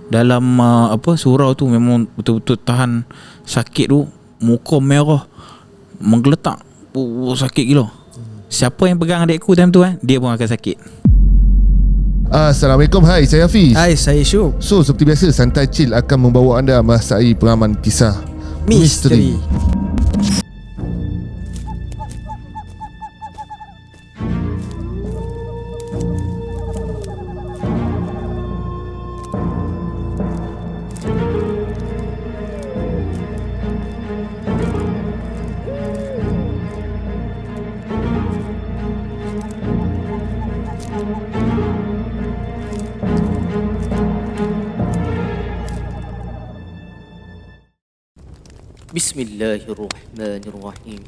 dalam surau tu memang betul-betul tahan sakit tu. Muka merah, menggeletak. Sakit gila. Siapa yang pegang adik aku time tu dia pun akan sakit. Assalamualaikum, hai, saya Hafiz. Hai, saya Syuk. So, seperti biasa, Santai Chill akan membawa anda merasai pengalaman kisah misteri. Bismillahirrahmanirrahim.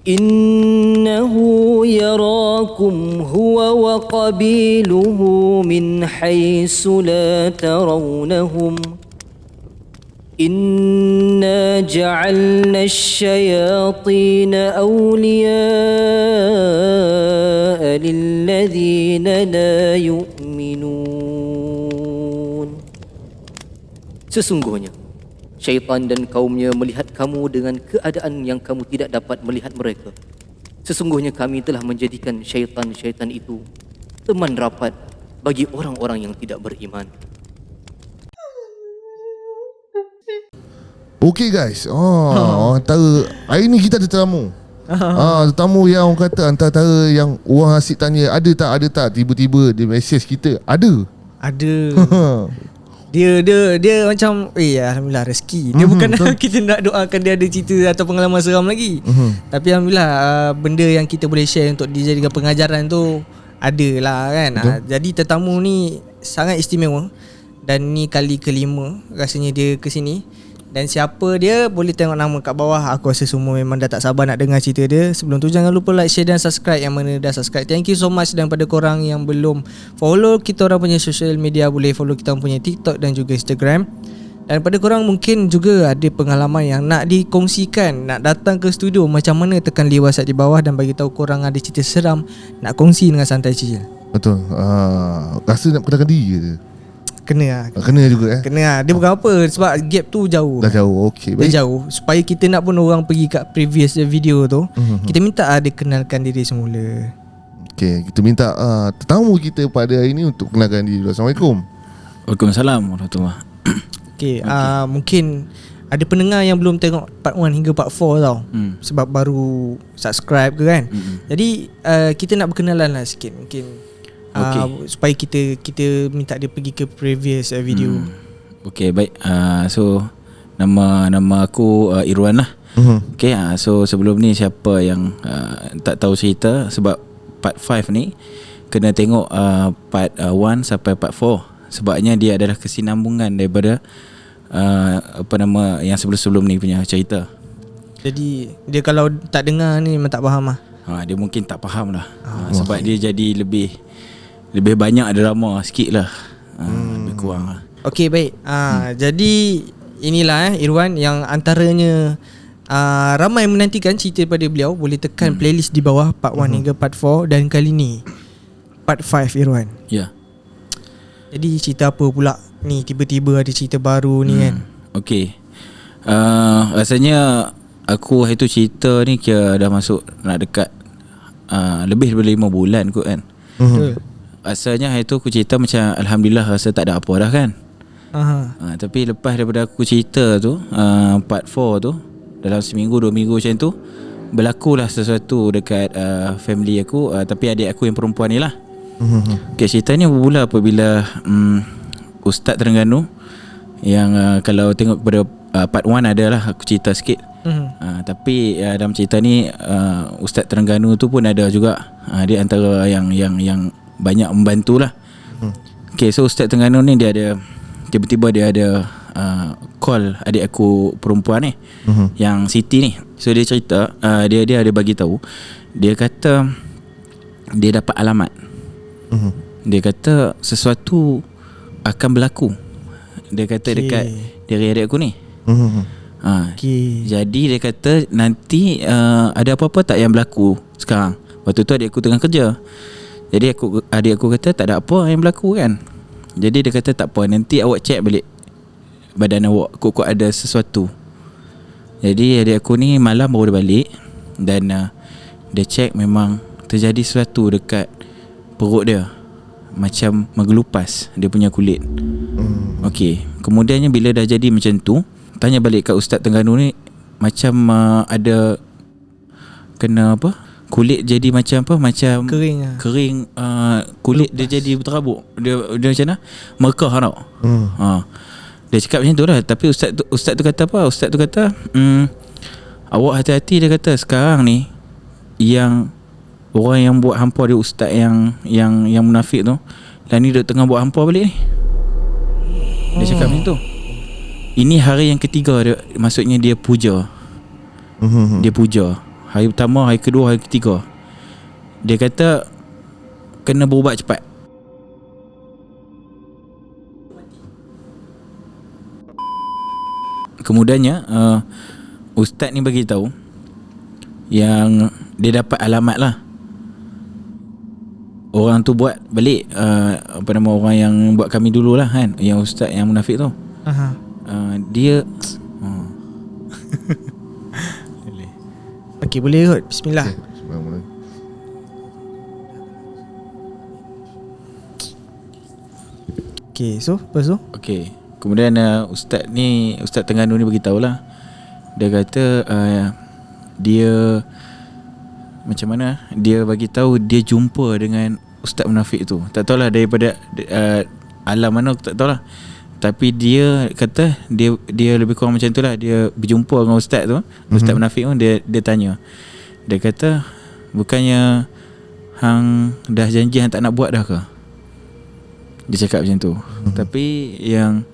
Innahu yarakum huwa wa qabiluhu min haythu la tarawnahum. Inna ja'alna asy-syayatina awliya'a lilladhina la yu'minun. Sesungguhnya syaitan dan kaumnya melihat kamu dengan keadaan yang kamu tidak dapat melihat mereka. Sesungguhnya kami telah menjadikan syaitan-syaitan itu teman rapat bagi orang-orang yang tidak beriman. Okay guys, antara hari ni kita ada tetamu. Tetamu yang orang kata antara yang orang asyik tanya ada tak tiba-tiba dia mesej kita ada. Dia macam alhamdulillah rezeki. Dia bukan kita nak doakan dia ada cerita atau pengalaman seram lagi. Tapi alhamdulillah benda yang kita boleh share untuk dijadikan pengajaran tu ada lah kan. Jadi tetamu ni sangat istimewa. Dan ni kali kelima rasanya dia ke sini. Dan siapa dia boleh tengok nama kat bawah. Aku rasa semua memang dah tak sabar nak dengar cerita dia. Sebelum tu jangan lupa like, share dan subscribe. Yang mana dah subscribe, thank you so much. Dan pada korang yang belum follow kita orang punya social media, boleh follow kita orang punya TikTok dan juga Instagram. Dan pada korang mungkin juga ada pengalaman yang nak dikongsikan, nak datang ke studio, macam mana, tekan link WhatsApp di bawah dan bagi tahu korang ada cerita seram nak kongsi dengan Santai Chill. Betul. Rasa nak kenalkan diri je. Kena juga Kena dia bukan apa, sebab gap tu jauh. Dah jauh, okey. Dia jauh. Supaya kita nak pun orang pergi kat previous video tu, kita minta dia kenalkan diri semula. Okey, kita minta tetamu kita pada hari ni untuk kenalkan diri. Assalamualaikum. Waalaikumsalam warahmatullahi. Okey, mungkin ada pendengar yang belum tengok part 1 hingga part 4 tau. Sebab baru subscribe ke kan. Jadi kita nak berkenalan lah sikit mungkin. Supaya kita minta dia pergi ke previous video. Okay, baik. So nama aku Irwan lah. Okay, so sebelum ni siapa yang tak tahu cerita, sebab part 5 ni kena tengok part 1 sampai part 4. Sebabnya dia adalah kesinambungan daripada yang sebelum-sebelum ni punya cerita. Jadi dia kalau tak dengar ni memang tak faham lah. Dia mungkin tak faham lah. Sebab dia jadi lebih banyak drama sikit lah. Lebih kurang lah. Okay, baik. Jadi inilah Irwan yang antaranya ramai menantikan cerita daripada beliau. Boleh tekan playlist di bawah part 1 hingga part 4. Dan kali ni part 5 Irwan. Ya. Jadi cerita apa pula ni, tiba-tiba ada cerita baru ni kan? Okay. Rasanya aku hari tu cerita ni kira dah masuk nak dekat lebih daripada 5 bulan kot kan. Rasanya hari tu aku cerita macam alhamdulillah rasa tak ada apa dah kan. Tapi lepas daripada aku cerita tu part 4 tu, dalam seminggu 2 minggu macam tu, berlakulah sesuatu dekat family aku, tapi adik aku yang perempuan ni lah. Okay, cerita ni bermula apabila Ustaz Terengganu yang kalau tengok pada part 1 adalah aku cerita sikit. Tapi dalam cerita ni Ustaz Terengganu tu pun ada juga. Dia antara yang banyak membantu lah. Okay, so Ustaz Terengganu ni dia ada, tiba-tiba dia ada call adik aku perempuan ni, yang Siti ni. So dia cerita, dia ada bagi tahu, dia kata dia dapat alamat. Dia kata sesuatu akan berlaku. Dia kata dekat diri adik aku ni. Jadi dia kata nanti ada apa-apa tak yang berlaku sekarang. Waktu tu adik aku tengah kerja. Jadi adik aku kata tak ada apa yang berlaku kan. Jadi dia kata tak apa, nanti awak check balik badan awak, kok ada sesuatu. Jadi adik aku ni malam baru dia balik. Dan dia check memang terjadi sesuatu dekat perut dia, macam menggelupas dia punya kulit. Okey, kemudiannya bila dah jadi macam tu, tanya balik kat Ustaz Terengganu ni, macam ada kena apa, kulit jadi macam apa, macam kering kulit lupas. Dia jadi berterabuk, dia macam mana, merkah tau. Dia cakap macam tu lah. Tapi ustaz tu kata apa, ustaz tu kata awak hati-hati, dia kata sekarang ni yang orang yang buat hampa dia, ustaz yang munafik tu lah ni, dia tengah buat hampa balik ni. Dia cakap macam tu. Ini hari yang ketiga dia, maksudnya dia puja. Dia puja hari pertama, hari kedua, hari ketiga. Dia kata kena berubat cepat. Kemudiannya ustaz ni bagi tahu yang dia dapat alamat lah. Orang tu buat balik apa nama orang yang buat kami dulu lah kan, yang ustaz yang munafik tu. Dia Okey, boleh kot. Bismillah. Okey, so lepas tu? Okey. Kemudian ustaz Terengganu ni bagi tahulah. Dia kata dia macam mana, dia bagi tahu dia jumpa dengan ustaz munafik tu. Tak tahulah daripada alam mana, tak tahulah. Tapi dia kata dia lebih kurang macam itulah. Dia berjumpa dengan ustaz tu, ustaz munafik tu. Dia tanya, dia kata bukannya hang dah janji hang tak nak buat dah ke? Dia cakap macam tu. Tapi yang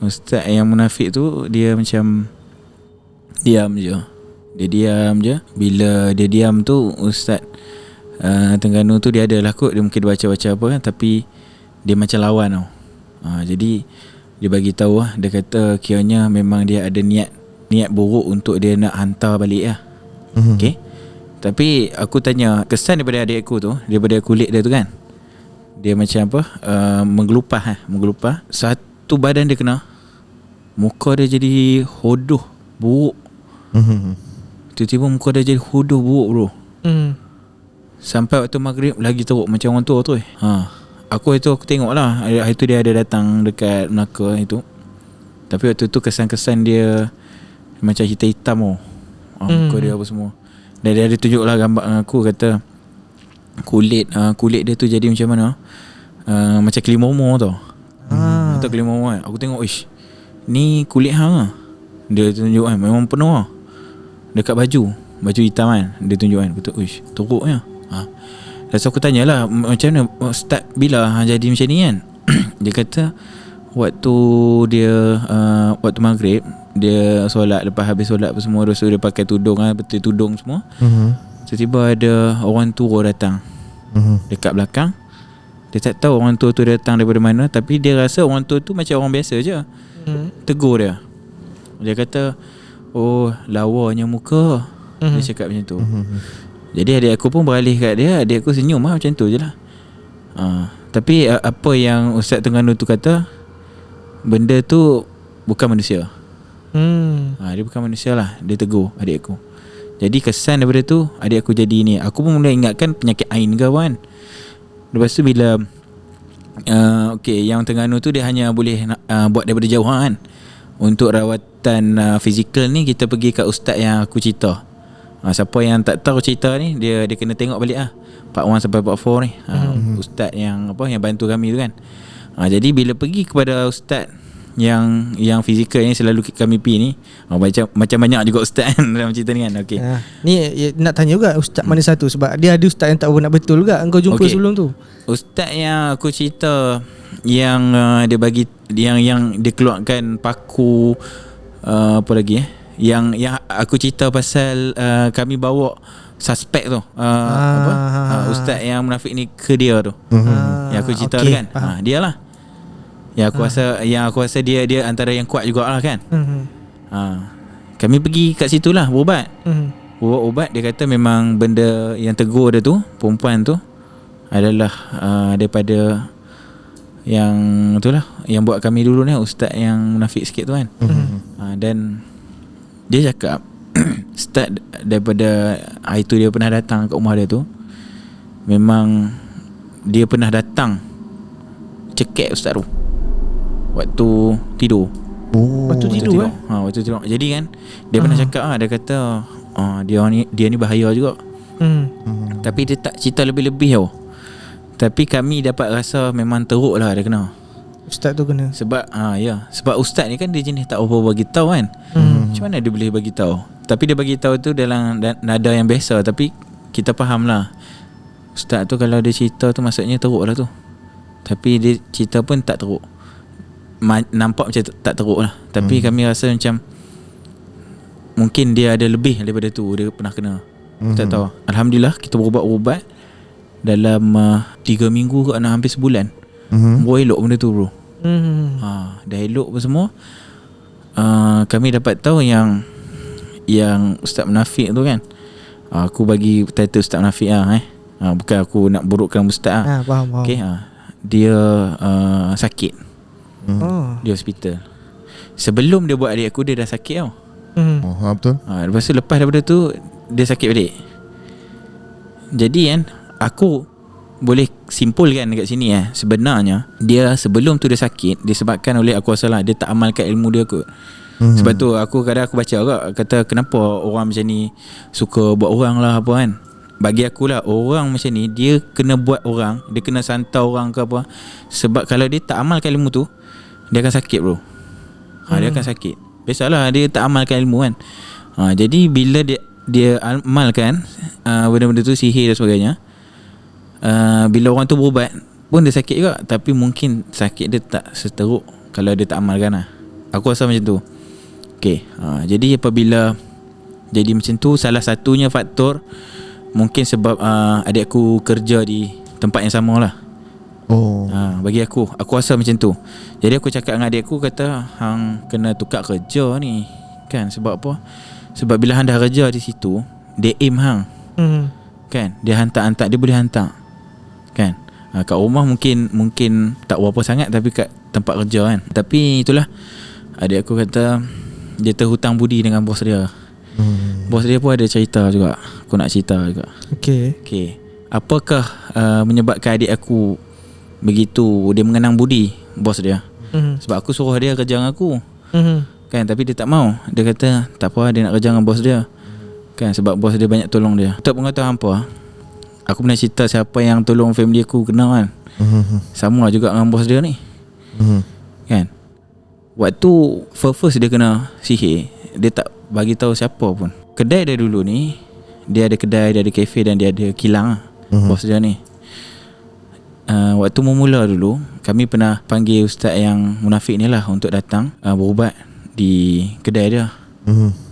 ustaz yang munafik tu, dia macam diam je. Dia diam je. Bila dia diam tu, Ustaz Terengganu tu dia adalah kot, dia mungkin baca-baca apa kan, tapi dia macam lawan tau. Jadi dia bagi tahu lah. Dia kata kiranya memang dia ada niat buruk untuk dia nak hantar balik lah. Okay. Tapi aku tanya, kesan daripada adik aku tu, daripada kulit dia tu kan, dia macam apa, menggelupah. Satu badan dia kena, muka dia jadi hodoh buruk. Tiba-tiba muka dia jadi hodoh buruk bro. Sampai waktu maghrib lagi teruk macam orang tua tu. Aku tengok lah. Hari tu dia ada datang dekat Melaka itu. Tapi waktu tu kesan-kesan dia macam hitam-hitam muka dia apa semua. Dan dia ada tunjuk lah gambar aku, kata kulit dia tu jadi macam mana, macam kelimomo tau. Atau kelimomo kan. Aku tengok, ish, ni kulit hang lah. Dia tunjuk kan, memang penuh lah. Dekat baju hitam kan, dia tunjuk kan. Aku tu, ish, teruknya. Lepas aku tanyalah, macam mana start bila hang jadi macam ni kan. Dia kata waktu dia waktu maghrib, dia solat, lepas habis solat apa semua, lepas tu dia pakai tudung kan, betul tudung semua. Tiba-tiba ada orang tua datang dekat belakang. Dia tak tahu orang tua tu datang daripada mana, tapi dia rasa orang tua tu macam orang biasa je. Tegur dia. Dia kata, oh, lawanya muka. Dia cakap macam tu. Jadi adik aku pun beralih kat dia. Adik aku senyum lah, macam tu je lah. Tapi apa yang Ustaz Terengganu tu kata, benda tu bukan manusia. Dia bukan manusia lah. Dia tegur adik aku. Jadi kesan daripada tu, adik aku jadi ni. Aku pun mula ingatkan penyakit ain ke kan. Lepas tu bila okay, yang Terengganu tu dia hanya boleh buat daripada jauh kan. Untuk rawatan fizikal ni, kita pergi kat ustaz yang aku cerita. Siapa yang tak tahu cerita ni, dia kena tengok balik lah, part 1 sampai part 4 ni. Ustaz yang apa, yang bantu kami tu kan. Jadi bila pergi kepada ustaz yang fizikal ni, selalu kami pergi ni, macam banyak juga ustaz kan dalam cerita ni kan. Okay. Ni nak tanya juga ustaz mana satu, sebab dia ada ustaz yang tak nak betul juga engkau jumpa sebelum tu. Ustaz yang aku cerita, yang dia bagi, yang dia keluarkan paku, apa lagi yang aku cerita pasal kami bawa suspek tu, ustaz yang munafik ni ke dia tu, yang aku cerita kan. Dia lah yang aku rasa dia antara yang kuat jugalah kan. Kami pergi kat situ lah berubat. Ubat dia kata memang benda yang tegur dia tu, perempuan tu, adalah daripada Yang itulah, yang buat kami dulu ni, ustaz yang munafik sikit tu kan. Dan dia cakap start daripada hari tu dia pernah datang kat rumah dia tu, memang dia pernah datang cekek ustaz tu waktu tidur. Waktu tidur waktu tidur. Jadi kan dia pernah cakap dia kata dia ni bahaya juga. Tapi dia tak cerita lebih-lebih tau. Tapi kami dapat rasa memang teruk lah dia kena. Ustaz tu kena. Sebab sebab ustaz ni kan dia jenis tak apa bagi tahu kan. Macam mana dia boleh bagi tahu? Tapi dia bagi tahu tu dalam nada yang biasa, tapi kita faham lah. Ustaz tu kalau dia cerita tu maksudnya teruk lah tu. Tapi dia cerita pun tak teruk. Nampak macam tak teruk lah. Tapi kami rasa macam mungkin dia ada lebih daripada tu. Dia pernah kena. Tak tahu. Alhamdulillah kita berubat-ubat dalam 3 minggu ke hampir sebulan. Bro elok benda tu bro. Dah elok pun semua. Kami dapat tahu yang ustaz munafik tu kan, aku bagi title ustaz munafik bukan aku nak burukkan ustaz faham. Okay, dia sakit. Di hospital. Sebelum dia buat adik aku, dia dah sakit tau. Betul. Lepas daripada tu dia sakit balik. Jadi kan aku boleh simpulkan dekat sini sebenarnya dia sebelum tu dia sakit disebabkan oleh, aku rasa lah, dia tak amalkan ilmu dia kot. Sebab tu aku kadang aku baca agak kata kenapa orang macam ni suka buat orang lah apa kan. Bagi aku lah, orang macam ni dia kena buat orang, dia kena santau orang ke apa. Sebab kalau dia tak amalkan ilmu tu, dia akan sakit bro. Dia akan sakit. Biasalah dia tak amalkan ilmu kan. Jadi bila dia amalkan benda-benda tu, sihir dan sebagainya, bila orang tu berubat pun dia sakit juga. Tapi mungkin sakit dia tak seteruk kalau dia tak amalkan lah. Aku rasa macam tu. Okay, jadi apabila jadi macam tu, salah satunya faktor mungkin sebab adik aku kerja di tempat yang sama lah. Bagi aku rasa macam tu. Jadi aku cakap dengan adik aku, kata hang kena tukar kerja ni kan. Sebab apa? Sebab bila hang dah kerja di situ, dia aim hang kan. Dia hantar, dia boleh hantar kan. Kat rumah mungkin tak berapa sangat, tapi kat tempat kerja kan. Tapi itulah, adik aku kata dia terhutang budi dengan bos dia. Bos dia pun ada cerita juga. Aku nak cerita juga. Okay. Apakah menyebabkan adik aku begitu dia mengenang budi bos dia? Sebab aku suruh dia kerja dengan aku kan, tapi dia tak mau. Dia kata tak apa, dia nak kerja dengan bos dia kan, sebab bos dia banyak tolong dia. Tak pengetahuan hampa, aku pernah cerita siapa yang tolong family aku kena kan. Sama juga dengan bos dia ni kan. Waktu first dia kena sihir, dia tak bagi tahu siapa pun. Kedai dia dulu ni, dia ada kedai, dia ada kafe dan dia ada kilang bos dia ni. Waktu memula dulu, kami pernah panggil ustaz yang munafik ni lah untuk datang berubat di kedai dia.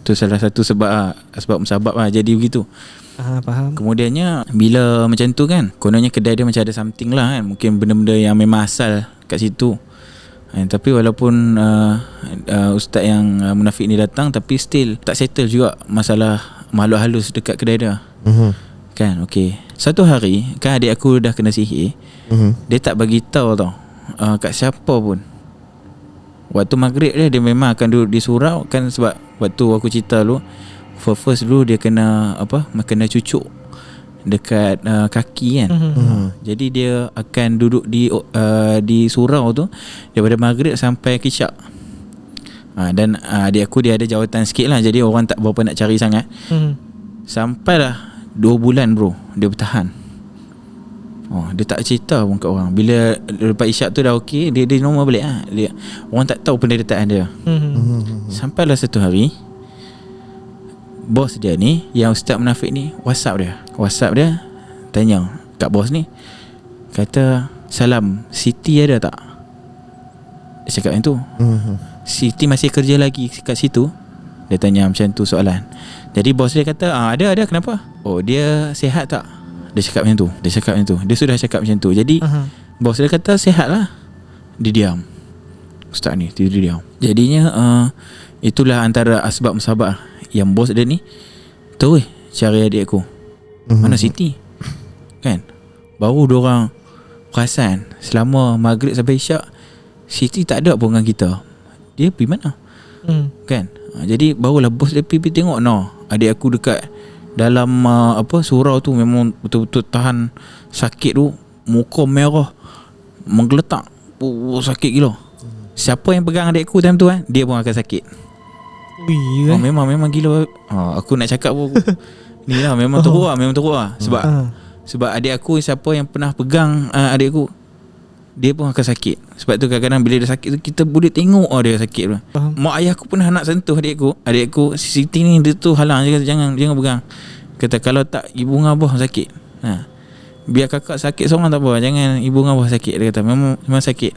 Tu salah satu sebab musabab lah jadi begitu. Faham. Kemudiannya bila macam tu kan, kononnya kedai dia macam ada something lah kan. Mungkin benda-benda yang memang asal kat situ. Tapi walaupun ustaz yang munafik ni datang, tapi still tak settle juga masalah makhluk halus dekat kedai dia. Kan, okay. Satu hari kan adik aku dah kena sihir. Dia tak bagi tahu tau kat siapa pun. Waktu maghrib dia memang akan duduk di surau kan. Sebab waktu aku cerita dulu, first dulu dia kena kena cucuk dekat kaki kan. Jadi dia akan duduk di surau tu daripada maghrib sampai kisyak. Dan adik aku dia ada jawatan sikit lah, jadi orang tak berapa nak cari sangat. Sampailah 2 bulan bro dia bertahan. Dia tak cerita pun kat orang. Bila lepas isyak tu dah okey, dia normal balik lah. Orang tak tahu penderitaan dia. Sampailah satu hari, bos dia ni, yang ustaz munafik ni, WhatsApp dia tanya kat bos ni, kata, "Salam, Siti ada tak?" Dia cakap macam tu. "Siti masih kerja lagi kat situ?" Dia tanya macam tu soalan. Jadi bos dia kata, ada, kenapa?" "Oh, dia sihat tak?" Dia cakap macam tu. Dia sudah cakap macam tu. Jadi bos dia kata sihat lah. Dia diam. Ustaz ni dia diam. Jadinya itulah antara asbab musabab yang bos dia ni terus cari adik aku. Mana Siti kan. Baru diorang perasan selama maghrib sampai isyak Siti tak ada pun dengan kita. Dia pergi mana? Kan? Jadi barulah bos dia pergi tengok adik aku dekat dalam surau tu memang betul-betul tahan sakit tu, muka merah, menggeletak, sakit gila. Siapa yang pegang adik aku time tu dia pun akan sakit. Memang gila. Aku nak cakap pun ni lah memang teruk lah. Sebab adik aku, siapa yang pernah pegang adik aku, dia pun akan sakit. Sebab tu kadang-kadang bila dia sakit tu kita boleh tengok dia sakit tu. Mak ayah aku pernah nak sentuh adik aku Siti ni, dia tu halang, dia kata jangan pegang. Kata kalau tak ibu dengan abah sakit. Biar kakak sakit seorang tak apa, jangan ibu dengan abah sakit. Dia kata memang sakit.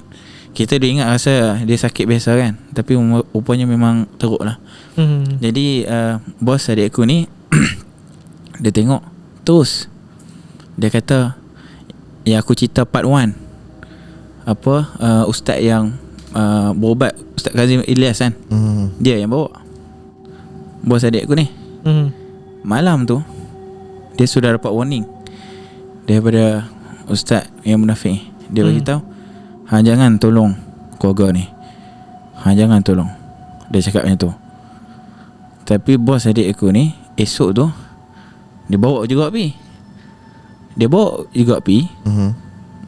Kita dia ingat rasa dia sakit biasa kan, tapi rupanya memang teruk lah. Jadi bos adik aku ni dia tengok terus, dia kata yang aku cerita part 1 ustaz yang berubat, Ustaz Kazim Ilyas kan, dia yang bawa bos adik aku ni. Malam tu dia sudah dapat warning daripada ustaz yang munafik. Dia bagi tahu, jangan tolong keluarga ni, jangan tolong. Dia cakap macam tu. Tapi bos adik aku ni esok tu dia bawa juga pi.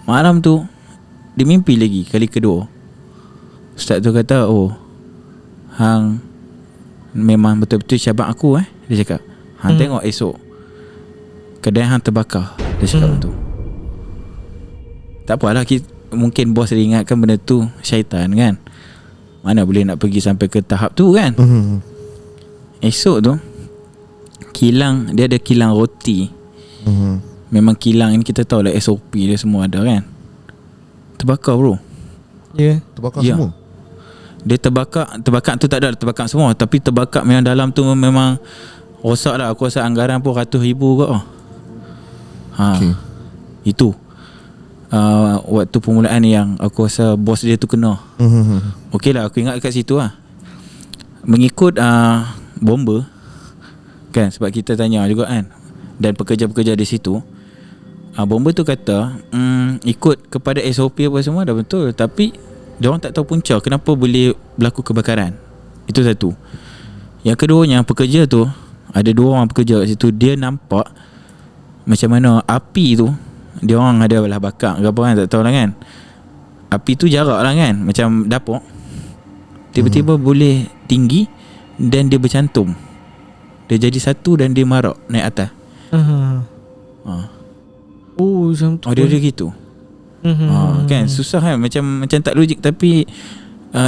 Malam tu dia mimpi lagi kali kedua. Ustaz tu kata, hang memang betul-betul syabak aku Dia cakap, hang tengok esok kedai hang terbakar. Dia cakap tu. Tak apalah, mungkin bos dia ingatkan benda tu syaitan kan. Mana boleh nak pergi sampai ke tahap tu kan. Esok tu kilang, dia ada kilang roti. Memang kilang ini kita tahu lah SOP dia semua ada kan. Terbakar bro. Terbakar semua. Dia terbakar tu tak ada terbakar semua, tapi terbakar memang dalam tu memang rosak lah. Aku rasa anggaran pun ratus ribu kot. Itu waktu permulaan yang aku rasa bos dia tu kena. Okey lah, aku ingat kat situ lah. Mengikut bomber kan, sebab kita tanya juga kan, dan pekerja-pekerja di situ, bomber tu kata ikut kepada SOP apa semua dah betul, tapi diorang tak tahu punca kenapa boleh berlaku kebakaran. Itu satu. Yang keduanya, pekerja tu, ada 2 orang pekerja kat situ, dia nampak macam mana api tu, dia orang ada belah bakar ke apa kan, tak tahu lah kan. Api tu jarak lah kan, macam dapur, tiba-tiba boleh tinggi dan dia bercantum. Dia jadi satu dan dia marak naik atas. Macam tu. Dia gitu. Kan susah kan, macam tak logik, tapi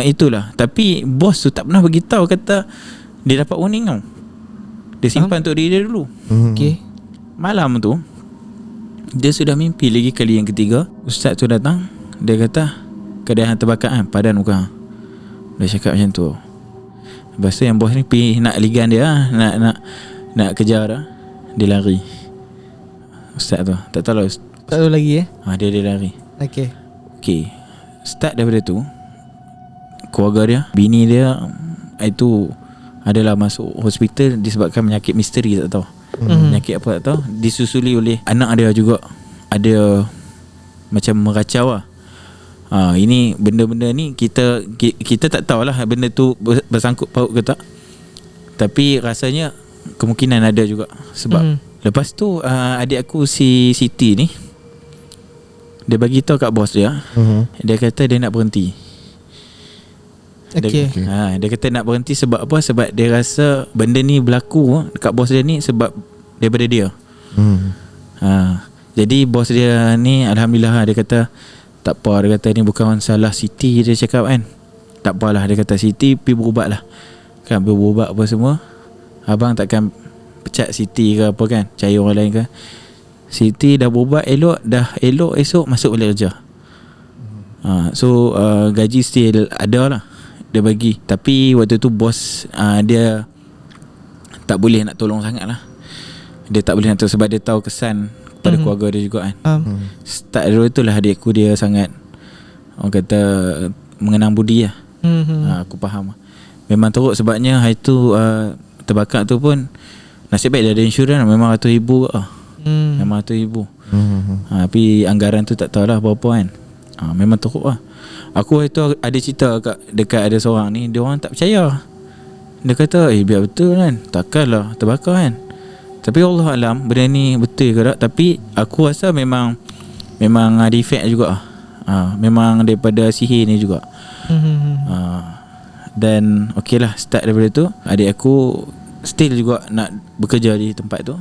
itulah. Tapi bos tu tak pernah beritahu, kata dia dapat warning tau. Dia simpan untuk diri dia dulu. Okey. Malam tu dia sudah mimpi lagi kali yang ketiga. Ustaz tu datang, dia kata kedai hang terbakar kan, padan muka hang. Dia cakap macam tu. Lepas tu yang bos ni pergi nak ligan dia, nak kejar dah. Dia lari. Ustaz tu tak tahu lah. Tak tahu lagi Dia lari. Okey. Start daripada tu, keluarga dia, bini dia itu adalah masuk hospital disebabkan penyakit misteri, tak tahu. Penyakit apa tak tahu. Disusuli oleh anak dia juga ada macam meracau lah. Ini benda-benda ni kita tak tahulah benda tu bersangkut paut ke tak. Tapi rasanya kemungkinan ada juga. Sebab lepas tu adik aku si Siti ni, dia bagi tahu kat bos dia. Dia kata dia nak berhenti. Dia kata nak berhenti sebab apa? Sebab dia rasa benda ni berlaku dekat bos dia ni sebab daripada dia. Jadi bos dia ni alhamdulillah, dia kata tak apa, dia kata ni bukan salah Siti, dia cakap kan. Tak apalah, dia kata Siti pergi berubat lah kan, berubat apa semua. Abang takkan pecat Siti ke apa kan, cari orang lain ke. Siti dah berubat elok, esok masuk balik kerja. So gaji still ada lah, dia bagi. Tapi waktu tu bos dia tak boleh nak tolong sangat lah. Dia tak boleh nak tolong sebab dia tahu kesan pada keluarga dia juga kan. Start dulu itulah adik aku dia sangat, orang kata, mengenang budi lah. Aku faham. Memang teruk sebabnya hari tu terbakar tu pun nasib baik dia ada insurans, memang 100,000 lah. Memang 100,000. Tapi anggaran tu tak tahulah berapa kan. Memang teruk lah. Aku itu ada cerita dekat ada seorang ni, dia orang tak percaya. Dia kata biar betul kan, takkanlah terbakar kan. Tapi Allah alam benda ni betul ke tak. Tapi aku rasa memang ada efek juga. Memang daripada sihir ni juga. Dan okey lah, start daripada tu adik aku still juga nak bekerja di tempat tu.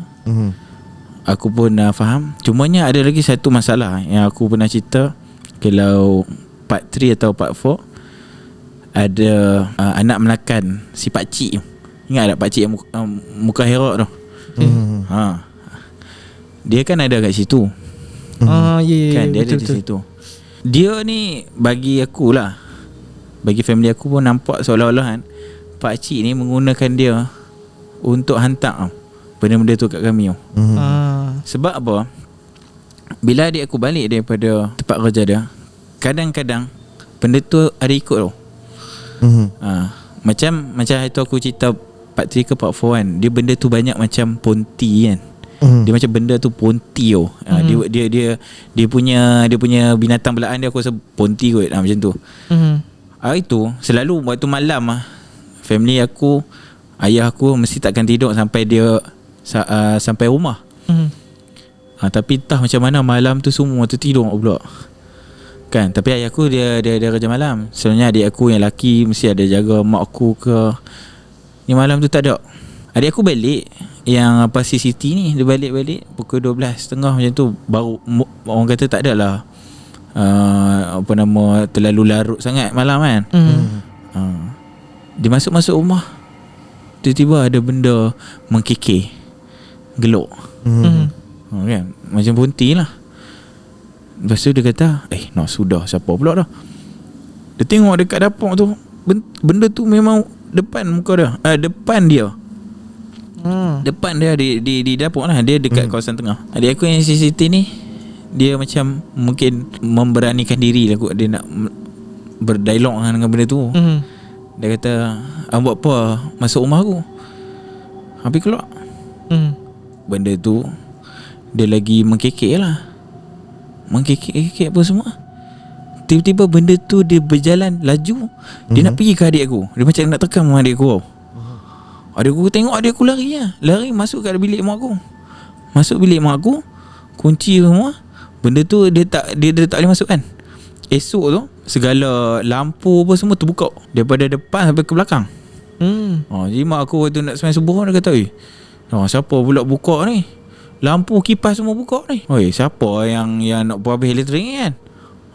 Aku pun faham. Cumanya ada lagi satu masalah yang aku pernah cerita. Kalau part 3 atau part 4 ada anak melakan si pakcik tu. Ingat tak pakcik yang muka Herod tu? Dia kan ada kat situ. Kan dia betul, ada di situ. Dia ni bagi aku lah, bagi family aku pun nampak seolah-olah kan pakcik ni menggunakan dia untuk hantar benda-benda tu kat kami. Sebab apa? Bila adik aku balik daripada tempat kerja dia, kadang-kadang benda tu ada ikut tau. Macam itu aku cerita part 3 ke part 4 kan, dia benda tu banyak macam ponti kan. Dia macam benda tu ponti tau. Dia punya binatang belaan dia aku rasa ponti kot, macam tu. Itu selalu waktu malam family aku, ayah aku mesti takkan tidur sampai dia sampai rumah. Tapi entah macam mana malam tu semua tertidur pula kan. Tapi ayah aku dia kerja malam. Sebenarnya adik aku yang lelaki mesti ada jaga mak aku ke. Ni malam tu tak ada. Adik aku balik yang CCT ni, dia balik pukul 12.30 macam tu, baru orang kata tak ada lah terlalu larut sangat malam kan. Dia masuk rumah, tiba-tiba ada benda mengkekeh, geluk. Kan? Macam bunti lah. Lepas tu dia kata nak sudah, siapa pula dah. Dia tengok dekat dapur tu, benda tu memang depan muka dia, depan dia. Depan dia di dapur lah. Dia dekat kawasan tengah. Adik aku yang CCT ni, dia macam mungkin memberanikan diri lah kot. Dia nak berdialog dengan benda tu. Dia kata, buat apa masuk rumah aku? Habis keluar. Benda tu dia lagi mengkekek lah, mengkekek apa semua. Tiba-tiba benda tu dia berjalan laju. Dia nak pergi ke adik aku. Dia macam nak tekan adik aku. Adik aku tengok adik aku lari lah. Lari masuk kat bilik mak aku. Masuk bilik mak aku, kunci semua. Benda tu dia tak boleh masuk kan. Esok tu segala lampu apa semua terbuka daripada depan sampai ke belakang. Jadi mak aku waktu nak sembahyang subuh, dia kata siapa pula buka ni? Lampu kipas semua buka ni. Siapa yang nak buat habis elektrik ni kan?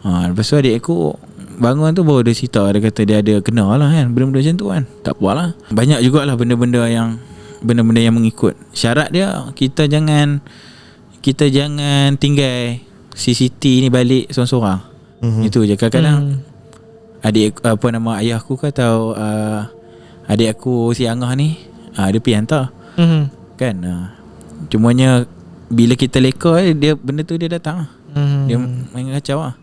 Lepas tu adik aku bangun tu baru dia cerita. Dia kata dia ada kena lah kan, benda-benda macam tu kan. Tak apalah. Banyak jugalah benda-benda yang mengikut. Syarat dia kita jangan tinggal CCT ni balik seorang-seorang. Itu je. Kadang-kadang adik ayah aku ke atau adik aku si Angah ni, dia pergi hantar. Kan. Cumanya bila kita leka dia benda tu dia datang. Dia main kacau lah.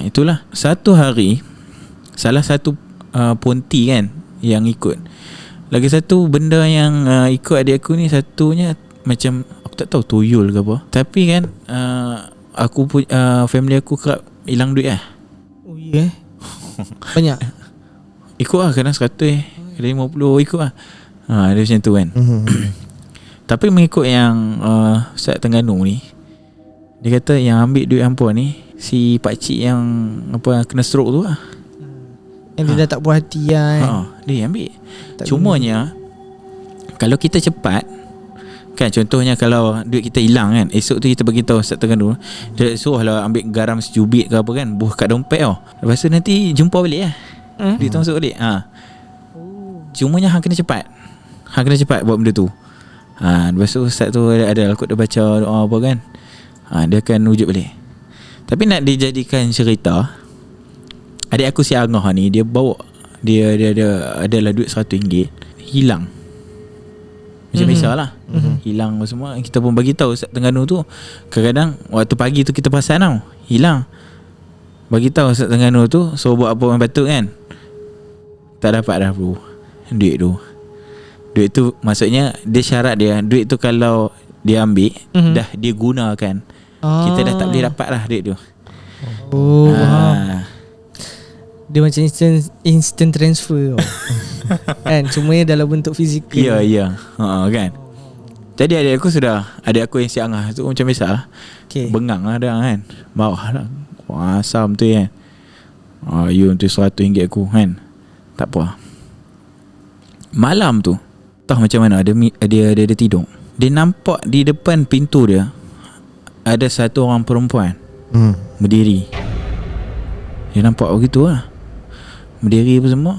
Itulah. Satu hari salah satu ponti kan yang ikut. Lagi satu benda yang ikut adik aku ni, satunya macam aku tak tahu tuyul ke apa. Tapi kan family aku kerap hilang duit lah. Banyak. Ikut lah, kadang 100, kadang 50 ikut lah. Dia macam tu kan. Tapi mengikut yang Ustaz Terengganu ni, dia kata yang ambil duit hampa ni si pakcik yang kena stroke tu lah. Yang dia dah tak puas hati kan. Dia ambil. Cumanya kalau kita cepat kan, contohnya kalau duit kita hilang kan, esok tu kita bagi tahu Ustaz Terengganu, dia suruh lah ambil garam secubit ke apa kan, buh kat dompet tau. Lepas tu nanti jumpa balik lah. Duit tu masuk balik. Cumanya hang kena cepat. Hang kena cepat buat benda tu. Lepas tu Ustaz tu ada kot dia baca doa apa kan, dia akan wujud balik. Tapi nak dijadikan cerita, adik aku si Angah ni, dia bawa dia adalah duit RM100 hilang. Macam biasa lah. Hilang semua. Kita pun bagi tahu Ustaz Terengganu tu. Kadang-kadang waktu pagi tu kita perasan tau hilang. Bagi tahu Ustaz Terengganu tu, so buat apa yang patut kan. Tak dapat dah bro duit tu. Duit tu maksudnya dia syarat dia, duit tu kalau dia ambil dah dia gunakan Kita dah tak boleh dapat lah duit tu. Oh, dia macam instant transfer kan, semuanya dalam bentuk fizikal. Ya. Kan. Jadi adik aku yang si Angah tu macam biasa lah. Okay. Bengang lah dia kan. Bawah lah. Asam tu kan. You tu RM100 aku kan. Tak apa. Malam tu tahu macam mana dia tidur. Dia nampak di depan pintu dia ada satu orang perempuan berdiri. Dia nampak begitu lah, berdiri apa semua.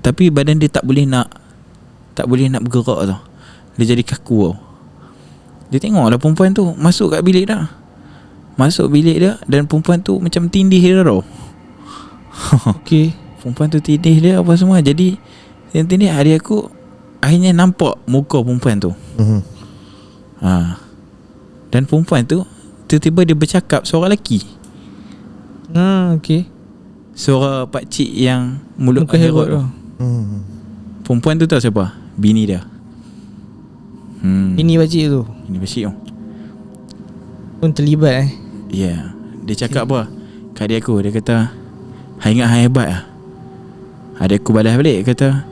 Tapi badan dia tak boleh nak bergerak tau. Dia jadi kaku tau. Dia tengok lah perempuan tu masuk kat bilik dah. Masuk bilik dia, dan perempuan tu macam tindih dia tau. Okay. Perempuan tu tindih dia apa semua. Jadi yang tindih adik aku akhirnya nampak muka perempuan tu. Dan perempuan tu tiba-tiba dia bercakap suara lelaki. Okay. Suara pakcik yang mulut muka herot tu. Perempuan tu tahu siapa? Bini dia. Bini pakcik tu. Bini pakcik tu pun terlibat Ya. Dia cakap apa kat adik aku? Dia kata, "Hang ingat hang hebat lah." Adik aku balas balik, kata,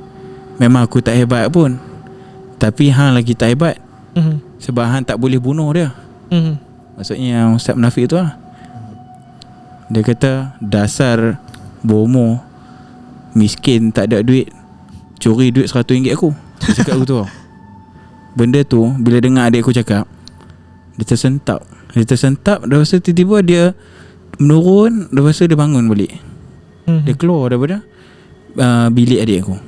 "Memang aku tak hebat pun, tapi hang lagi tak hebat. Sebab hang tak boleh bunuh dia." Maksudnya yang Ustaz Munafik tu lah. Dia kata, "Dasar bomo, miskin, tak ada duit, curi duit RM100 aku." Dia cakap aku tu. Benda tu bila dengar adik aku cakap, dia tersentak. Lepas tu tiba-tiba dia menurun. Lepas tu dia bangun balik. Dia keluar daripada bilik adik aku.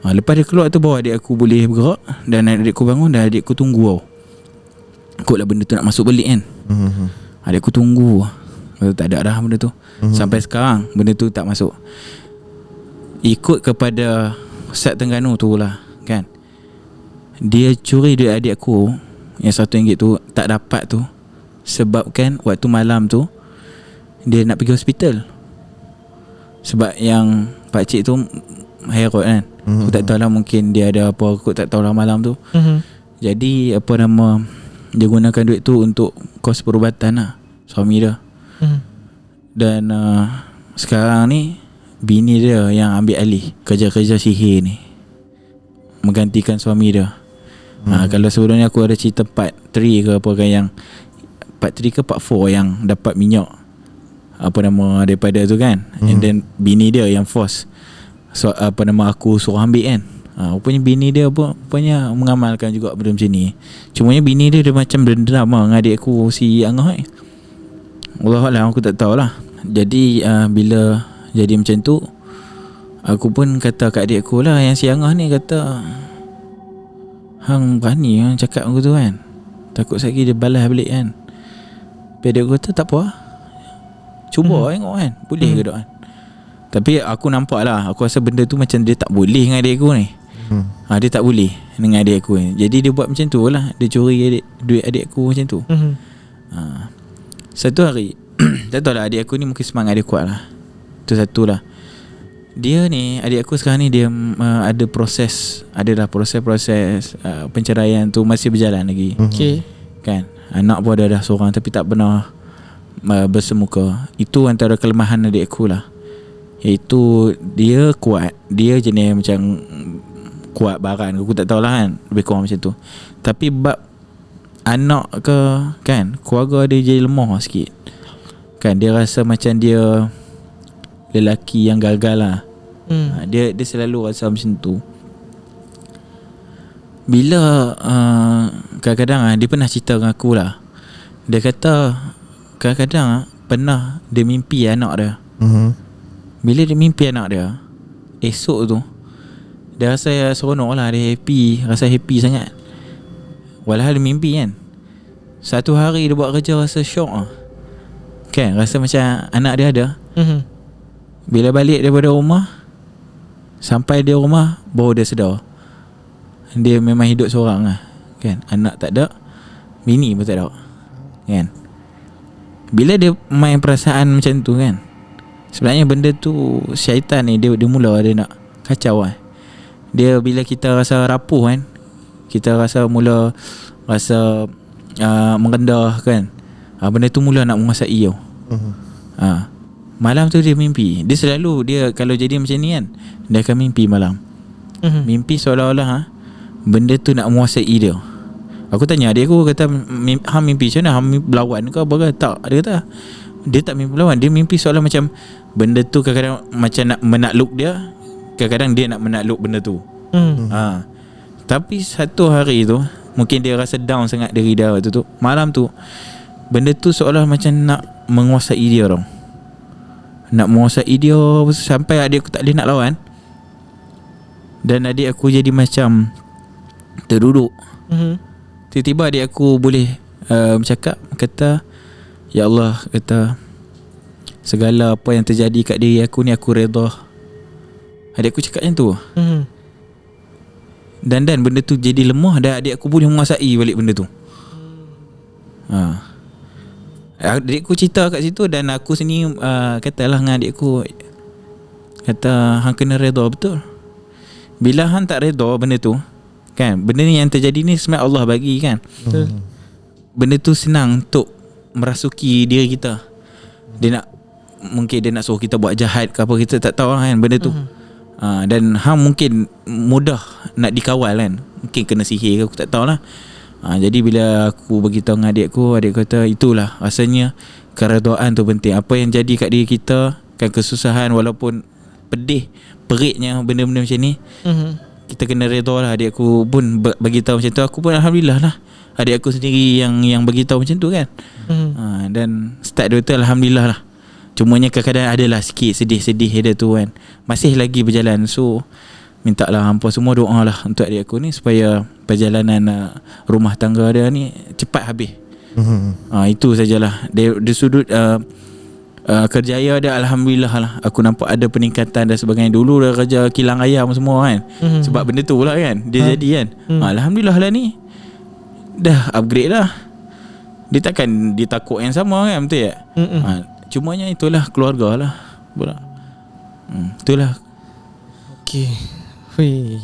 Lepas dia keluar tu baru adik aku boleh bergerak. Dan adik aku bangun, dan adik aku tunggu tau. Kotlah benda tu nak masuk balik kan. Adik aku tunggu. Tak ada dah benda tu. Sampai sekarang benda tu tak masuk. Ikut kepada Ustaz Tengganu tu lah kan, dia curi duit adik aku yang RM1 tu, tak dapat tu sebabkan waktu malam tu dia nak pergi hospital. Sebab yang pakcik tu herot kan. Aku tak tahu lah, mungkin dia ada apa, aku tak tahu lah malam tu. Jadi apa nama, dia gunakan duit tu untuk kos perubatan lah suami dia. Dan sekarang ni bini dia yang ambil alih kerja-kerja sihir ni, menggantikan suami dia. Kalau sebelumnya aku ada cerita part 3 ke apa kan, yang part 3 ke part 4 yang dapat minyak apa nama daripada tu kan. And then bini dia yang force apa nama aku suruh ambil kan. Rupanya bini dia rupanya mengamalkan juga benda macam ni. Cumanya bini dia macam dendam lah dengan adik aku si Angah ni. Wallahualam, aku tak tahulah. Jadi bila jadi macam tu, aku pun kata kat adik aku lah, yang si Angah ni kata, "Hang berani yang cakap aku tu kan, takut sekali dia balas balik kan." Tapi adik aku kata, "Tak apa lah, cuba tengok kan, boleh ke tak kan." Tapi aku nampak lah, aku rasa benda tu macam dia tak boleh dengan adik aku ni. Dia tak boleh dengan adik aku ni. Jadi dia buat macam tu lah, dia curi duit adik aku macam tu. Satu hari tak tahu lah, adik aku ni mungkin semangat dia kuat lah. Itu satu lah. Dia ni, adik aku sekarang ni, dia ada proses penceraian tu masih berjalan lagi. Okay. Kan, anak pun ada dah seorang tapi tak pernah bersemuka. Itu antara kelemahan adik aku lah. Iaitu dia kuat, dia jenis macam kuat baran, aku tak tahulah kan, lebih kurang macam tu. Tapi bab anak ke kan, keluarga dia jadi lemah sikit kan. Dia rasa macam dia lelaki yang gagal lah. Dia selalu rasa macam tu. Bila kadang-kadang dia pernah cerita dengan aku lah. Dia kata kadang-kadang pernah dia mimpi anak dia. Bila dia mimpi anak dia, esok tu dia rasa seronok lah, dia happy, rasa happy sangat. Walhal dia mimpi kan, satu hari dia buat kerja rasa syok lah kan, rasa macam anak dia ada. Bila balik daripada rumah, sampai dia rumah baru dia sedar dia memang hidup seorang lah kan. Anak tak ada, bini pun tak ada kan. Bila dia main perasaan macam tu kan, sebenarnya benda tu syaitan ni dia mula dia nak kacau kan. Dia bila kita rasa rapuh kan, kita rasa mula rasa merendah kan, Benda tu mula nak menguasai tau. Malam tu dia mimpi. Dia selalu dia kalau jadi macam ni kan, dia akan mimpi malam. Mimpi seolah-olah benda tu nak menguasai dia. Aku tanya adik aku, kata hang mimpi macam mana? Hang mimpi berlawan ke apa ke? Tak. Dia kata dia tak mimpi berlawan. Dia mimpi seolah macam benda tu kadang-kadang macam nak menakluk dia, kadang-kadang dia nak menakluk benda tu. Tapi satu hari tu mungkin dia rasa down sangat diri dia waktu tu. Malam tu benda tu seolah macam nak menguasai dia tau. Nak menguasai dia sampai adik aku tak boleh nak lawan. Dan adik aku jadi macam terduduk. Tiba-tiba adik aku boleh bercakap, kata, ya Allah, kata, segala apa yang terjadi kat diri aku ni aku redha. Adik aku cakap macam tu. Dan benda tu jadi lemah dan adik aku boleh menguasai balik benda tu. Adik aku cerita kat situ dan aku sini katalah dengan adik aku, kata hang kena redha betul. Bila hang tak redha benda tu kan, benda ni yang terjadi ni sebenarnya Allah bagi kan. Benda tu senang untuk merasuki diri kita. Dia nak, mungkin dia nak suruh kita buat jahat ke apa, kita tak tahu kan benda tu. Dan hang mungkin mudah nak dikawal kan, mungkin kena sihir ke aku tak tahulah. Jadi bila aku beritahu dengan adik kata itulah rasanya keredoan tu penting. Apa yang jadi kat diri kita kan, kesusahan walaupun pedih, peritnya benda-benda macam ni, kita kena redha lah. Adik aku pun beritahu macam tu. Aku pun alhamdulillah lah, adik aku sendiri yang beritahu macam tu kan. Dan start dia tu alhamdulillah lah. Cumanya kadang-kadang adalah sikit sedih-sedih dia tu kan, masih lagi berjalan. So mintalah hampa semua doa lah untuk adik aku ni supaya perjalanan rumah tangga dia ni cepat habis. Itu sajalah. Dari sudut kerjaya dia alhamdulillah lah, aku nampak ada peningkatan dan sebagainya. Dulu dah kerja kilang ayam semua kan, sebab benda tu lah kan dia jadi kan. Alhamdulillah lah ni dah upgrade lah. Dia takkan ditakut yang sama kan, betul tak? Cumanya itulah keluarga lah. Itulah. Okay. Hui.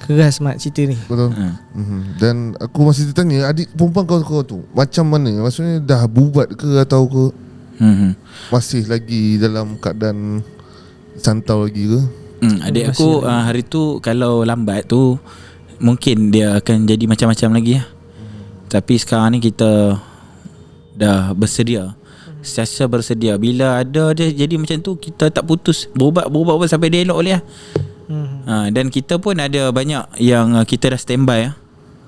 Keras mak cerita ni. Betul. Dan aku masih tertanya, adik perempuan kau tu macam mana? Maksudnya dah bubat ke atau ke masih lagi dalam keadaan santau lagi ke? Adik aku hari tu kalau lambat tu mungkin dia akan jadi macam-macam lagi lah. Tapi sekarang ni kita dah bersedia, sentiasa bersedia. Bila ada dia jadi macam tu, kita tak putus berubat sampai dia elok boleh lah. Dan kita pun ada banyak yang kita dah standby lah.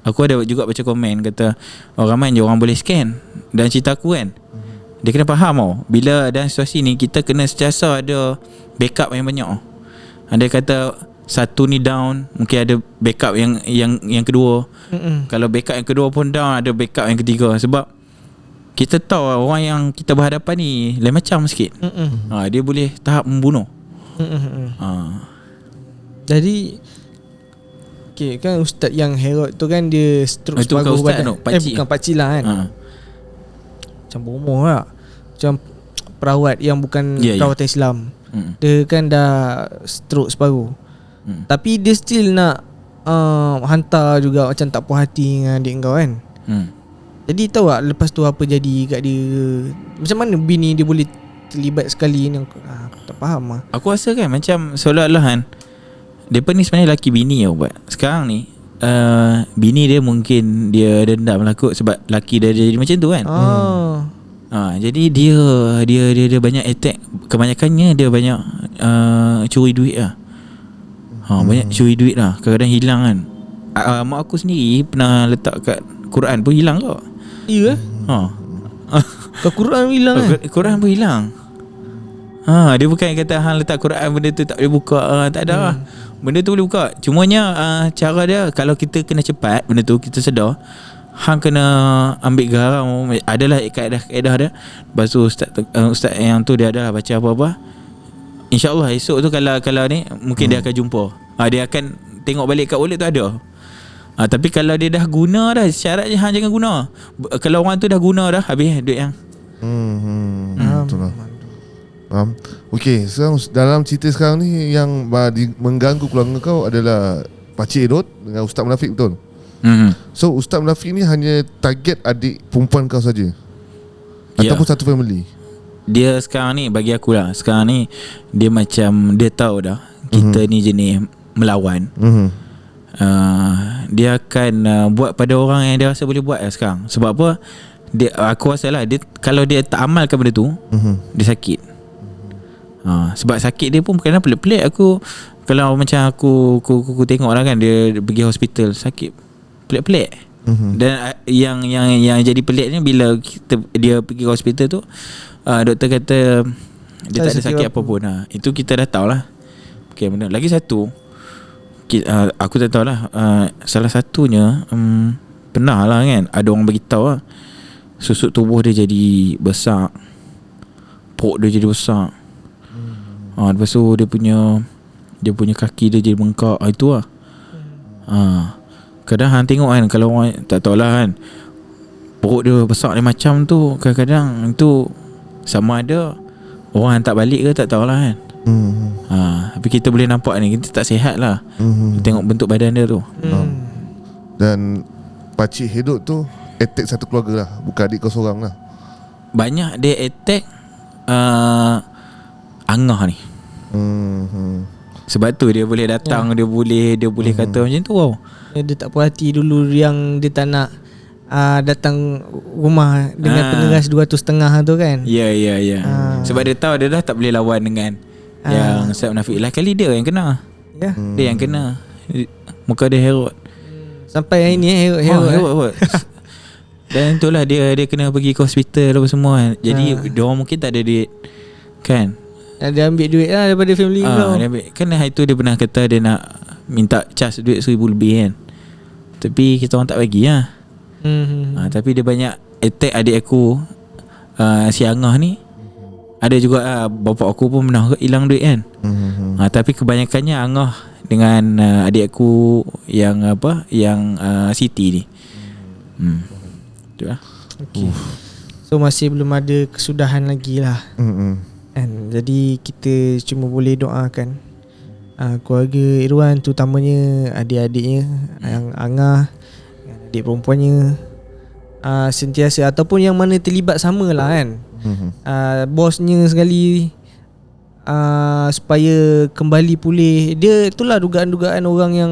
Aku ada juga baca komen, kata ramai je orang boleh scan. Dan cerita aku kan, dia kena faham tau, bila dalam situasi ni kita kena sentiasa ada backup yang banyak. Dia kata satu ni down, mungkin ada backup yang kedua. Kalau backup yang kedua pun down, ada backup yang ketiga. Sebab kita tahu orang yang kita berhadapan ni lain macam sikit. Dia boleh tahap membunuh. Jadi okay, kan ustaz yang Herod tu kan dia stroke separuh badan. Bukan pakcik lah kan. Macam bomoh lah, macam perawat yang bukan perawatan Islam. Dia kan dah stroke separuh. Tapi dia still nak hantar juga, macam tak puas hati dengan adik kau kan. Jadi tahu tak lepas tu apa jadi kat dia? Macam mana bini dia boleh terlibat sekali ni? Aku tak faham lah. Aku rasa kan macam seolah-olah kan, depa ni sebenarnya laki bini yang buat. Sekarang ni bini dia mungkin dia dendam lah kot sebab laki dia jadi macam tu kan. Jadi dia banyak attack. Kebanyakannya dia banyak curi duit lah. Banyak curi duit lah. Kadang-kadang hilang kan. Mak aku sendiri pernah letak kat Quran pun hilang kok. Ya? Kat Quran hilang kan? Quran pun hilang. Dia bukan kata hang letak Quran benda tu tak boleh buka. Tak ada lah. Benda tu boleh buka. Cumanya cara dia, kalau kita kena cepat benda tu, kita sedar hang kena ambil garam. Adalah kaedah dia. Lepas tu ustaz yang tu dia adalah baca apa-apa. InsyaAllah esok tu kalau ni mungkin dia akan jumpa. Dia akan tengok balik kat wallet tu ada. Tapi kalau dia dah guna dah, syaratnya hang jangan guna. Kalau orang tu dah guna dah, habis duit yang betul lah. Okay, sekarang dalam cerita sekarang ni yang mengganggu keluarga kau adalah Pakcik Herod dengan Ustaz Munafik, betul? So Ustaz Munafik ni hanya target adik perempuan kau saja? Ataupun satu family? Dia sekarang ni, bagi aku lah, sekarang ni dia macam, dia tahu dah kita ni jenis melawan. Dia akan buat pada orang yang dia rasa boleh buat lah sekarang. Sebab apa? Aku rasa lah, kalau dia tak amalkan benda tu, dia sakit. Sebab sakit dia pun bukan pelik-pelik. Kalau macam aku tengok lah kan, dia pergi hospital sakit pelik-pelik. Dan yang jadi peliknya, bila dia pergi hospital tu, doktor kata dia tak ada sakit apa pun. Itu kita dah tahu lah. Okay, benar. Lagi satu, aku tak tahu lah, salah satunya pernah lah kan, ada orang beritahu lah, susuk tubuh dia jadi besar, perut dia jadi besar. Lepas tu dia punya kaki dia jadi bengkak. Itu lah. Kadang hang tengok kan, kalau orang tak tahulah kan, perut dia besar ni macam tu, kadang-kadang itu sama ada orang hantar balik ke tak tahulah kan. Tapi kita boleh nampak ni, kita tak sihat lah. Tengok bentuk badan dia tu. Dan pakcik hidup tu attack satu keluarga lah, bukan adik kau seorang lah. Banyak dia attack Angah ni. Sebab tu dia boleh datang, dia boleh kata macam tu tau. Dia tak puas hati dulu yang dia tak nak datang rumah dengan peneras 250 tu kan. Ya. Sebab dia tahu dia dah tak boleh lawan dengan yang Ustaz Munafik. Lah kali dia yang kena. Dia yang kena. Muka dia herot. Sampai hari ni herot. Dan itulah dia kena pergi ke hospital apa semua kan. Jadi diorang mungkin tak ada duit kan. Dia ambil duit lah daripada family kau. Kan hari tu dia pernah kata dia nak minta cas duit 1,000 lebih kan. Tapi kita orang tak bagi lah. Tapi dia banyak attack adik aku, si Angah ni. Ada juga bapak aku pun pernah hilang duit kan. Tapi kebanyakannya Angah dengan adik aku yang Siti ni. Itu lah. Okay. So masih belum ada kesudahan lagi lah. Jadi kita cuma boleh doakan keluarga Irwan, terutamanya adik-adiknya, yang Angah, adik perempuannya, sentiasa ataupun yang mana terlibat sama lah kan. Bosnya sekali, supaya kembali pulih. Dia itulah dugaan-dugaan orang yang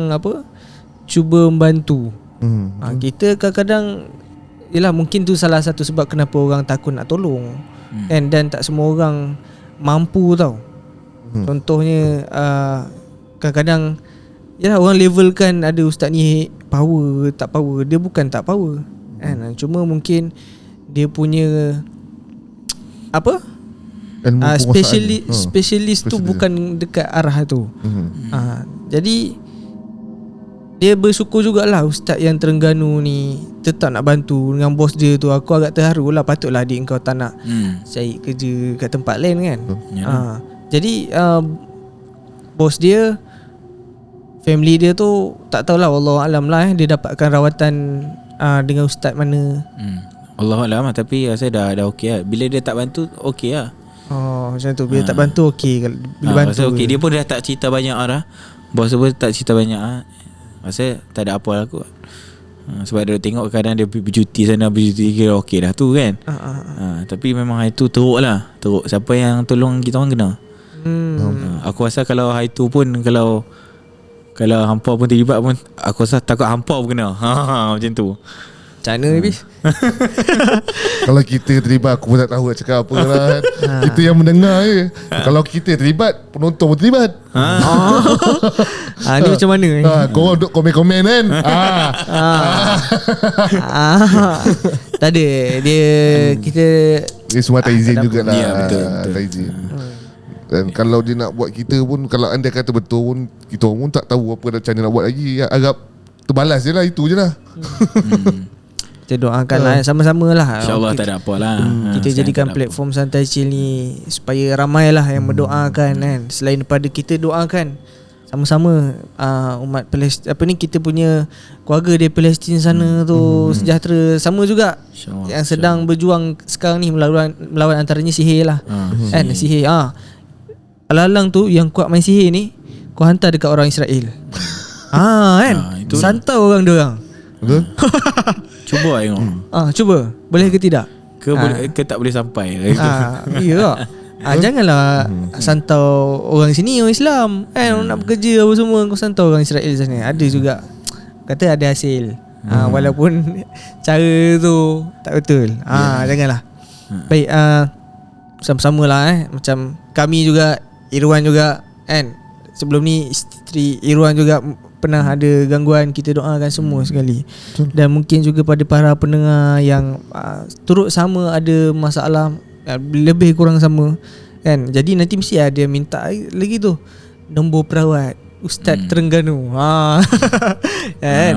cuba membantu. Kita kadang-kadang, yelah, mungkin tu salah satu sebab kenapa orang takut nak tolong. Dan tak semua orang mampu tau. Contohnya kadang-kadang, yalah, orang levelkan ada ustaz ni power, tak power. Dia bukan tak power kan. Cuma mungkin dia punya spesialis tu bukan dekat arah tu. Jadi dia bersyukur jugalah ustaz yang Terengganu ni tetap nak bantu dengan bos dia tu. Aku agak terharu lah. Patutlah adik kau tak nak cari kerja kat tempat lain kan. Jadi bos dia, family dia tu tak tahulah, wallahualam lah dia dapatkan rawatan dengan ustaz mana. Allahualam lah. Tapi saya dah okey lah. Bila dia tak bantu, okey lah. Macam tu. Bila tak bantu okey. Bila bantu okay. Dia pun dah tak cerita banyak lah. Bos pun tak cerita banyak lah. Masa tak ada apa lah kot. Sebab dia tengok kadang dia bercuti sana, bercuti kira okey dah tu kan. Tapi memang hari tu teruk lah. Teruk. Siapa yang tolong kita orang kena. Aku rasa kalau hari tu pun, Kalau hampa pun terlibat pun, aku rasa takut hampa pun kena. Macam tu. Macam mana habis? Kalau kita terlibat, aku pun tak tahu nak cakap apa lah kan. Kita yang mendengar je. Kalau kita terlibat, penonton pun terlibat. Ni macam mana ni? Korang duduk komen-komen kan. Tak ada. Kita semua tak izin jugalah. Ya, betul. Tak izin. Dan kalau dia nak buat kita pun, kalau anda kata betul pun, kita pun tak tahu apa macam mana nak buat lagi. Agak terbalas je lah. Itu je lah. Kita doakan lah sama-sama lah. InsyaAllah tak ada apa lah. Kita jadikan platform Santai Chill ni supaya ramai lah yang mendoakan kan. Selain daripada kita doakan sama-sama umat Palestin, kita punya keluarga di Palestin sana tu sejahtera. Sama juga yang sedang berjuang sekarang ni melawan antaranya sihir lah. Kan sihir. Alang-alang tu yang kuat main sihir ni, kau hantar dekat orang Israel. Kan santau orang diorang. Betul? Cuba tengok. Cuba. Boleh ke tidak? ke tak boleh sampai. Ya. Janganlah santau orang sini orang Islam kan, orang nak bekerja apa semua kau santau orang Israel sana. Ada juga kata ada hasil. Walaupun cara tu tak betul. Janganlah. Baik, sama-sama lah macam kami juga, Irwan juga kan. Sebelum ni isteri Irwan juga pernah ada gangguan, kita doakan semua sekali. Dan mungkin juga pada para pendengar yang turut sama ada masalah, lebih kurang sama kan. Jadi nanti mesti ada minta lagi tu nombor perawat Ustaz Terengganu. Kan?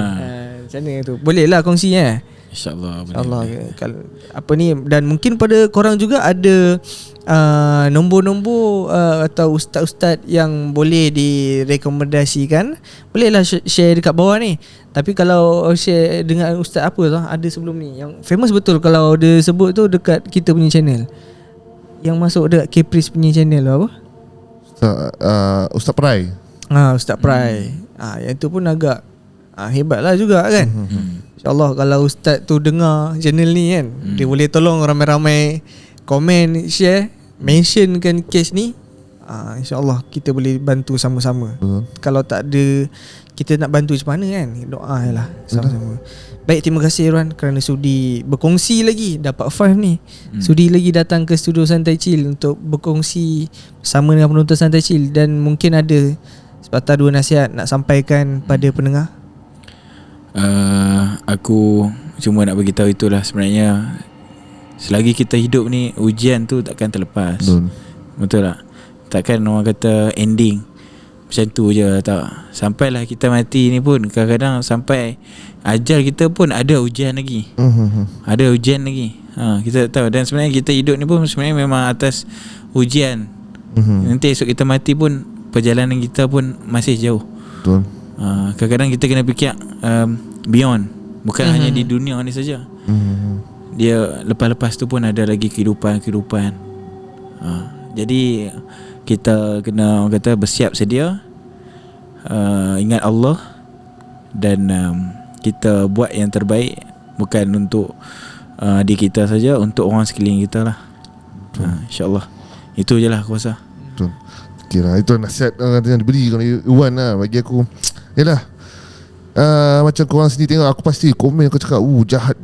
Macam mana tu? Boleh lah kongsi InsyaAllah. InsyaAllah. Kalau apa ni, dan mungkin pada korang juga ada nombor-nombor atau ustaz-ustaz yang boleh direkomendasikan, bolehlah share dekat bawah ni. Tapi kalau share dengan ustaz apa tu, ada sebelum ni yang famous betul, kalau dia sebut tu dekat kita punya channel, yang masuk dekat Caprice punya channel tu apa? Ustaz Prai. Ustaz Prai. Yang tu pun agak hebat lah juga kan. InsyaAllah kalau ustaz tu dengar channel ni kan, dia boleh tolong ramai-ramai komen, share, mentionkan kes ni. InsyaAllah kita boleh bantu sama-sama. Kalau tak ada, kita nak bantu macam mana kan, doa je lah sama-sama. Baik, terima kasih Irwan kerana sudi berkongsi lagi. Dapat 5 ni, sudi lagi datang ke studio Santai Chill untuk berkongsi bersama dengan penonton Santai Chill. Dan mungkin ada sepatah dua nasihat nak sampaikan pada pendengar. Aku cuma nak beritahu itulah, sebenarnya selagi kita hidup ni, ujian tu takkan terlepas. Betul tak? Takkan orang kata ending macam tu je tak. Sampailah kita mati ni pun, kadang-kadang sampai ajal kita pun ada ujian lagi. Ada ujian lagi. Kita tak tahu. Dan sebenarnya kita hidup ni pun sebenarnya memang atas ujian. Nanti esok kita mati pun, perjalanan kita pun masih jauh. Betul. Kadang-kadang kita kena fikir beyond, bukan hanya di dunia ni saja. Dia lepas-lepas tu pun ada lagi kehidupan. Jadi kita kena, orang kata, bersiap sedia, ingat Allah, dan kita buat yang terbaik, bukan untuk diri kita saja, untuk orang sekeliling kita lah. InsyaAllah. Itu je lah aku rasa. Betul. Kira itu nasihat yang diberi kalau Iwan lah bagi aku. Yalah, macam korang sendiri tengok, aku pasti komen, aku cakap jahat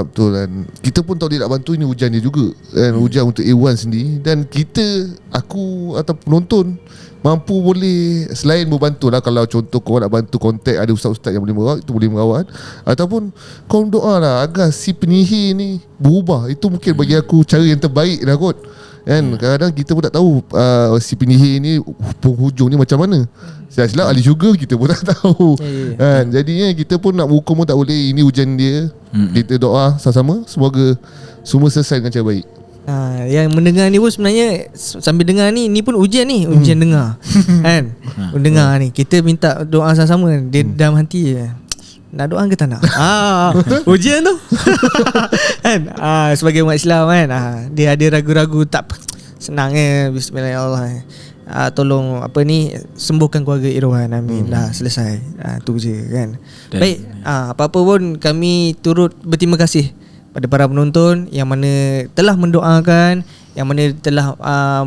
betul. Dan kita pun tahu dia nak bantu, ini hujan dia juga kan, hujan untuk Iwan sendiri. Dan kita, aku atau penonton mampu boleh selain membantu lah. Kalau contoh korang nak bantu, kontak ada ustaz-ustaz yang boleh merawat, itu boleh merawat. Ataupun korang doa lah agar si penyihir ni berubah. Itu mungkin bagi aku cara yang terbaik lah kot kan. Kadang-kadang kita pun tak tahu si penyihir ni penghujung ni macam mana. Silap-silap ahli syurga kita pun tak tahu kan. Jadinya kita pun nak berhukum pun tak boleh. Ini hujan dia. Kita doa sama-sama, semoga semua selesai dengan cara baik. Yang mendengar ni pun sebenarnya sambil dengar ni pun ujian ni, ujian dengar kan. Dengar ni, kita minta doa sama-sama. Dia dalam hati je, nak doa ke tak nak? Ujian tu kan. Sebagai umat Islam kan, dia ada ragu-ragu, tak senang bismillahirrahmanirrahim. Tolong sembuhkan keluarga Irwan, amin. Dah selesai. Tu je kan. Baik, apa-apa pun kami turut berterima kasih pada para penonton yang mana telah mendoakan, yang mana telah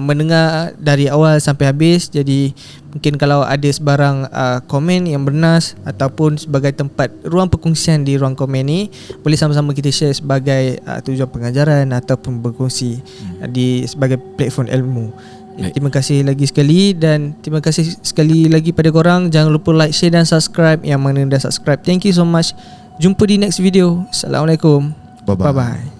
mendengar dari awal sampai habis. Jadi mungkin kalau ada sebarang komen yang bernas ataupun sebagai tempat ruang perkongsian di ruang komen ni, boleh sama-sama kita share sebagai tujuan pengajaran ataupun berkongsi di sebagai platform ilmu. Terima kasih lagi sekali, dan terima kasih sekali lagi pada korang. Jangan lupa like, share dan subscribe. Yang mana dah subscribe, thank you so much. Jumpa di next video. Assalamualaikum. Bye-bye. Bye-bye.